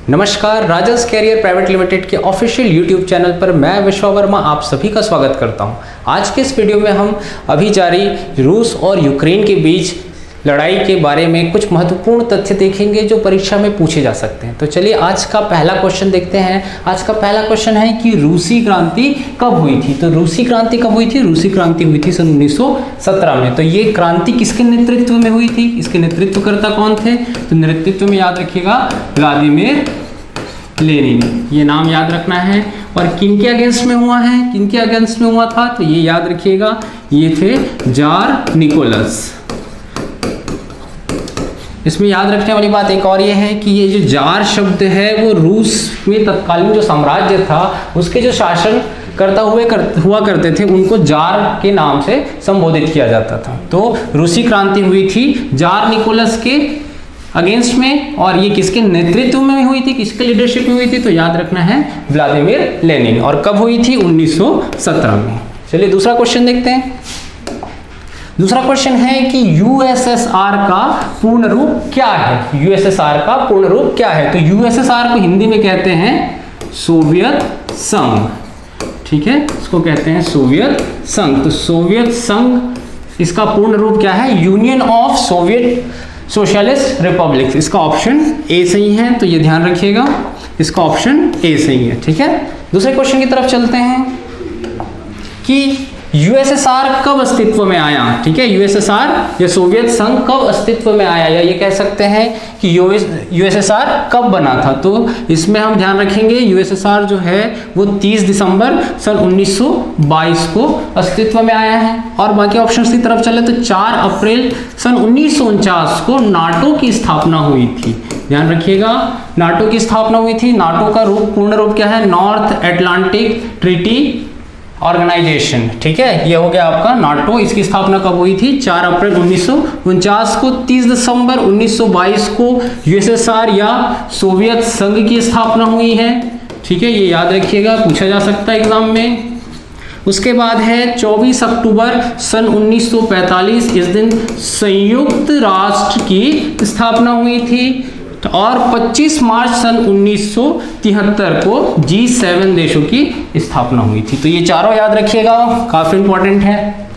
नमस्कार, राजस career private limited के official YouTube channel पर मैं विश्वा वर्मा आप सभी का स्वागत करता हूं। आज के इस वीडियो में हम अभी जारी रूस और यूक्रेन के बीच लड़ाई के बारे में कुछ महत्वपूर्ण तथ्य देखेंगे जो परीक्षा में पूछे जा सकते हैं। तो चलिए आज का पहला क्वेश्चन देखते हैं। आज का पहला क्वेश्चन है कि रूसी क्रांति कब हुई थी। तो रूसी क्रांति कब हुई थी? रूसी क्रांति हुई थी सन 1917 में। तो ये क्रांति किसके नेतृत्व में हुई थी? इसके नेतृत्वकर्ता कौन थे? तो नेतृत्व में याद रखिएगा व्लादिमीर लेनिन, ये नाम याद रखना है। और किनके अगेंस्ट में हुआ है? किनके अगेंस्ट में हुआ था? तो ये याद रखिएगा, ये थे जार निकोलस। इसमें याद रखने वाली बात एक और ये है कि ये जो जार शब्द है वो रूस में तत्कालीन जो साम्राज्य था उसके जो शासन हुआ करते थे उनको जार के नाम से संबोधित किया जाता था। तो रूसी क्रांति हुई थी जार निकोलस के अगेंस्ट में, और ये किसके नेतृत्व में हुई थी, किसके लीडरशिप में हुई थी? तो याद रखना है व्लादिमीर लेनिन। और कब हुई थी? 1917 में। चलिए दूसरा क्वेश्चन देखते हैं। दूसरा क्वेश्चन है कि यूएसएसआर का पूर्ण रूप क्या है? यूएसएसआर का पूर्ण रूप क्या है? तो यूएसएसआर को हिंदी में कहते हैं सोवियत संघ, ठीक है, इसको कहते हैं सोवियत संघ। तो सोवियत संघ इसका पूर्ण रूप क्या है? Union of Soviet socialist Republic. इसका ऑप्शन ए सही है, तो ये ध्यान रखिएगा, इसका ऑप्शन ए सही है, ठीक है। दूसरे क्वेश्चन की तरफ चलते हैं कि यूएसएसआर कब अस्तित्व में आया, ठीक है। यूएसएसआर या सोवियत संघ कब अस्तित्व में आया, या ये कह सकते हैं कि यूएसएसआर कब बना था। तो इसमें हम ध्यान रखेंगे यूएसएसआर जो है वो 30 दिसंबर सन 1922 को अस्तित्व में आया है। और बाकी ऑप्शंस की तरफ चले तो 4 अप्रैल सन 1949 को नाटो की स्थापना हुई थी। ध्यान रखिएगा, नाटो की स्थापना हुई थी। नाटो का पूर्ण रूप क्या है? नॉर्थ अटलांटिक ट्रीटी ऑर्गेनाइजेशन, ठीक है, ये हो गया आपका नाटो। इसकी स्थापना कब हुई थी? 4 अप्रैल 1949 को। 30 दिसंबर 1922 को यूएसएसआर या सोवियत संघ की स्थापना हुई है, ठीक है, ये याद रखिएगा, पूछा जा सकता है एग्जाम में। उसके बाद है 24 अक्टूबर सन 1945, इस दिन संयुक्त राष्ट्र की स्थापना हुई थी। और 25 मार्च सन 1973 को G7 देशों की स्थापना हुई थी। तो ये चारों याद रखिएगा, काफी इंपॉर्टेंट है।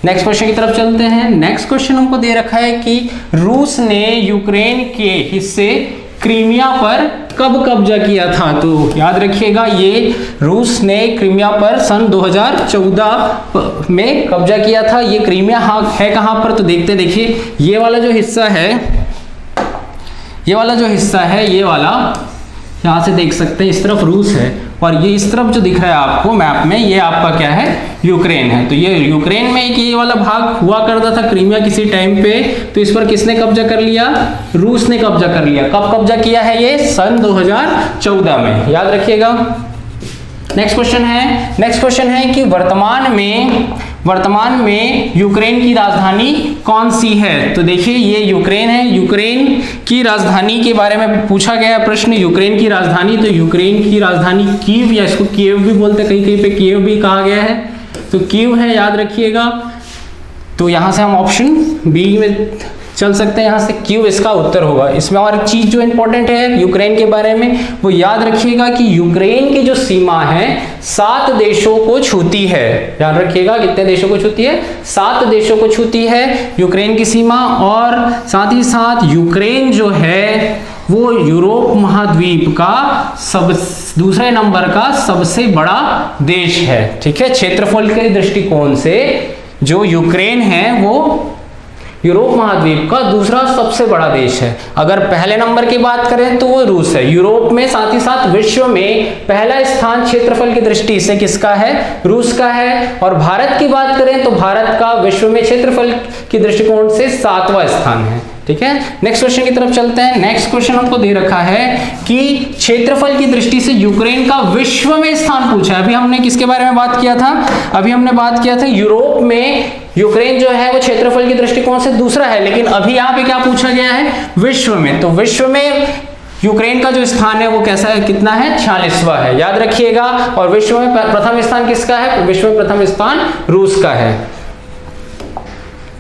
नेक्स्ट क्वेश्चन की तरफ चलते हैं। नेक्स्ट क्वेश्चन हमको दे रखा है कि रूस ने यूक्रेन के हिस्से क्रीमिया पर कब कब्जा किया था। तो याद रखिएगा, ये रूस ने क्रीमिया पर सन 2014 में कब्जा किया था। ये क्रीमिया है कहाँ पर? तो देखिए ये वाला जो हिस्सा है, ये वाला यहाँ से देख सकते हैं, इस तरफ रूस है और ये इस तरफ जो दिख रहा है आपको मैप में, ये आपका क्या है? यूक्रेन है। तो ये यूक्रेन में एक ये वाला भाग हुआ करता था क्रीमिया किसी टाइम पे। तो इस पर किसने कब्जा कर लिया? रूस ने कब्जा कर लिया। कब कब्जा किया है? ये सन 2014 में, याद रखिएगा। नेक्स्ट क्वेश्चन है कि वर्तमान में यूक्रेन की राजधानी कौन सी है। तो देखिए ये यूक्रेन है। यूक्रेन की राजधानी के बारे में पूछा गया प्रश्न, यूक्रेन की राजधानी। तो यूक्रेन की राजधानी कीव, या इसको कीव भी बोलते हैं, कहीं पे कीव भी कहा गया है, तो कीव है, याद रखिएगा। तो यहां से हम ऑप्शन बी में चल सकते हैं, यहाँ से कीव इसका उत्तर होगा। इसमें और एक चीज जो इंपॉर्टेंट है यूक्रेन के बारे में, वो याद रखिएगा कि यूक्रेन की जो सीमा है 7 देशों को छूती है। याद रखिएगा, कितने देशों को छूती है? 7 देशों को छूती है यूक्रेन की सीमा। और साथ ही साथ यूक्रेन जो है वो यूरोप महाद्वीप का दूसरे नंबर का सबसे बड़ा देश है, ठीक है। क्षेत्रफल के दृष्टिकोण से जो यूक्रेन है वो यूरोप महाद्वीप का दूसरा सबसे बड़ा देश है। अगर पहले नंबर की बात करें तो वो रूस है यूरोप में, साथ ही साथ विश्व में पहला स्थान क्षेत्रफल की दृष्टि से किसका है? रूस का है। और भारत की बात करें तो भारत का विश्व में क्षेत्रफल की दृष्टिकोण से 7वां स्थान है, ठीक है। नेक्स्ट क्वेश्चन की तरफ चलते हैं। नेक्स्ट क्वेश्चन हमको दे रखा है कि क्षेत्रफल की दृष्टि से यूक्रेन का विश्व में स्थान पूछा है। अभी हमने किसके बारे में बात किया था? अभी हमने बात किया था यूरोप में यूक्रेन जो है वो क्षेत्रफल की दृष्टिकोण से दूसरा है, लेकिन अभी यहाँ पे क्या पूछा गया है? विश्व में। तो विश्व में यूक्रेन का जो स्थान है वो कैसा है? कितना है? 46वां है, याद रखिएगा। और विश्व में प्रथम स्थान किसका है? विश्व में प्रथम स्थान रूस का है।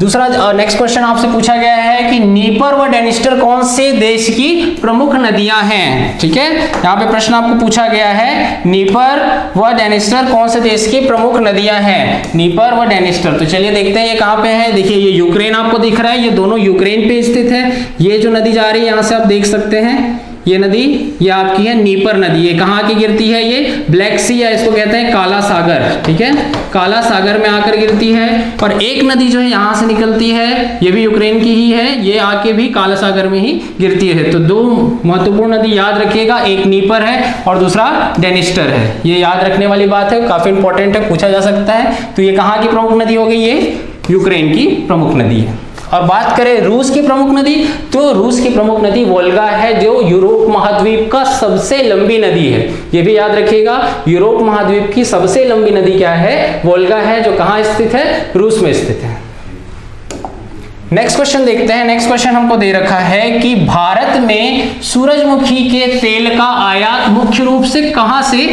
दूसरा नेक्स्ट क्वेश्चन आपसे पूछा गया है कि नीपर व डेनिस्टर कौन से देश की प्रमुख नदियां हैं। ठीक है, यहाँ पे प्रश्न आपको पूछा गया है नीपर व डेनिस्टर कौन से देश की प्रमुख नदियां हैं, नीपर व डेनिस्टर। तो चलिए देखते हैं ये कहाँ पे है। देखिए ये यूक्रेन आपको दिख रहा है, ये दोनों यूक्रेन पे स्थित है। ये जो नदी जा रही है यहाँ से आप देख सकते हैं, ये नदी ये आपकी है नीपर नदी। ये कहाँ की गिरती है, ये ब्लैक सी या इसको कहते हैं काला सागर। ठीक है, काला सागर में आकर गिरती है। और एक नदी जो है यहाँ से निकलती है, ये भी यूक्रेन की ही है, ये आके भी काला सागर में ही गिरती है। तो दो महत्वपूर्ण नदी याद रखिएगा, एक नीपर है और दूसरा डेनिस्टर है। ये याद रखने वाली बात है, काफी इंपॉर्टेंट है, पूछा जा सकता है। तो ये कहाँ की प्रमुख नदी हो गई, ये यूक्रेन की प्रमुख नदी है। और बात करें रूस की प्रमुख नदी, तो रूस की प्रमुख नदी वोल्गा है, जो यूरोप महाद्वीप का सबसे लंबी नदी है। ये भी याद रखिएगा, यूरोप महाद्वीप की सबसे लंबी नदी क्या है, वोल्गा है, जो कहाँ स्थित है, रूस में स्थित है। नेक्स्ट क्वेश्चन देखते हैं। नेक्स्ट क्वेश्चन हमको दे रखा है कि भारत में सूरजमुखी के तेल का आयात मुख्य रूप से कहां से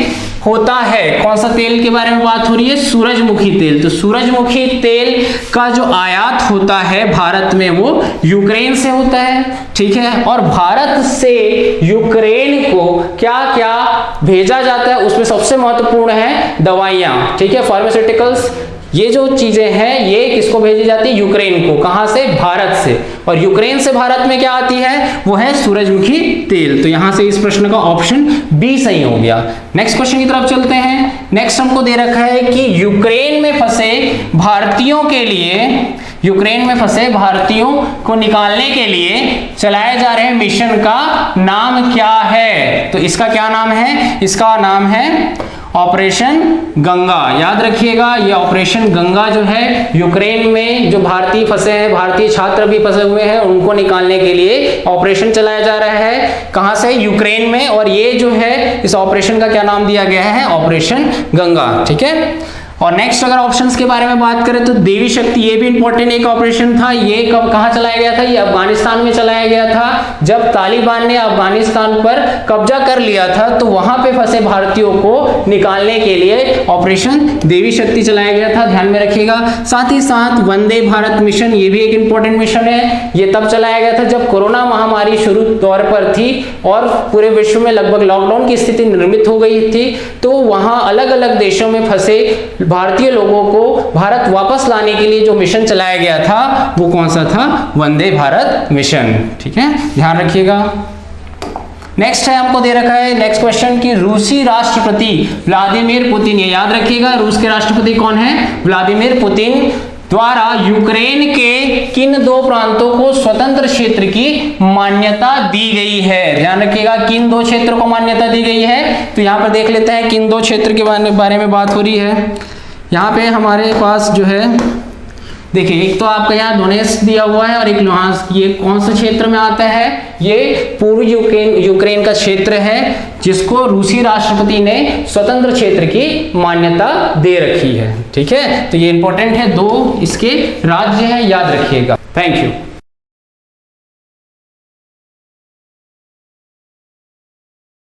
होता है। कौन सा तेल के बारे में बात हो रही है, सूरजमुखी तेल। तो सूरजमुखी तेल का जो आयात होता है भारत में, वो यूक्रेन से होता है। ठीक है, और भारत से यूक्रेन को क्या क्या भेजा जाता है, उसमें सबसे महत्वपूर्ण है दवाइयां। ठीक है, फार्मास्यूटिकल्स, ये जो चीजें हैं ये किसको भेजी जाती है, यूक्रेन को। कहां से, भारत से। और यूक्रेन से भारत में क्या आती है, वो है सूरजमुखी तेल। तो यहां से इस प्रश्न का ऑप्शन बी सही हो गया। नेक्स्ट क्वेश्चन की तरफ चलते हैं। नेक्स्ट हमको दे रखा है कि यूक्रेन में फंसे भारतीयों के लिए, यूक्रेन में फंसे भारतीयों को निकालने के लिए चलाए जा रहे मिशन का नाम क्या है। तो इसका क्या नाम है, इसका नाम है ऑपरेशन गंगा। याद रखिएगा, ये ऑपरेशन गंगा जो है यूक्रेन में जो भारतीय फंसे हैं, भारतीय छात्र भी फंसे हुए हैं, उनको निकालने के लिए ऑपरेशन चलाया जा रहा है। कहां से, यूक्रेन में। और ये जो है इस ऑपरेशन का क्या नाम दिया गया है, ऑपरेशन गंगा। ठीक है, और नेक्स्ट अगर ऑप्शंस के बारे में बात करें तो देवी शक्ति, ये भी इंपॉर्टेंट एक ऑपरेशन था। ये कब कहां चलाया गया था, ये अफगानिस्तान में चलाया गया था। जब तालिबान ने अफगानिस्तान पर कब्जा कर लिया था, तो वहां पे फंसे भारतीयों को निकालने के लिए ऑपरेशन देवी शक्ति चलाया गया था, ध्यान में रखिएगा। साथ ही साथ वंदे भारत मिशन, ये भी एक इंपॉर्टेंट मिशन है। ये तब चलाया गया था जब कोरोना महामारी शुरू दौर पर थी और पूरे विश्व में लगभग लॉकडाउन की स्थिति निर्मित हो गई थी। तो वहां अलग अलग देशों में फंसे भारतीय लोगों को भारत वापस लाने के लिए जो मिशन चलाया गया था, वो कौन सा था, वंदे भारत मिशन। ठीक है, ध्यान रखिएगा। नेक्स्ट है, हमको दे रखा है नेक्स्ट क्वेश्चन कि रूसी राष्ट्रपति व्लादिमीर पुतिन, ये याद रखिएगा, रूस के राष्ट्रपति कौन है, व्लादिमीर पुतिन, द्वारा यूक्रेन के किन दो प्रांतों को स्वतंत्र क्षेत्र की मान्यता दी गई है। ध्यान रखिएगा, किन दो क्षेत्रों को मान्यता दी गई है। तो यहाँ पर देख लेते हैं किन दो क्षेत्र के बारे में बात हो रही है। यहाँ पे हमारे पास जो है, देखिए एक तो आपका यहाँ डोनेट्स्क दिया हुआ है और एक लुहांस्क। ये कौन से क्षेत्र में आता है, ये पूर्वी यूक्रेन का क्षेत्र है, जिसको रूसी राष्ट्रपति ने स्वतंत्र क्षेत्र की मान्यता दे रखी है। ठीक है, तो ये इंपॉर्टेंट है, दो इसके राज्य हैं, याद रखिएगा। Thank you.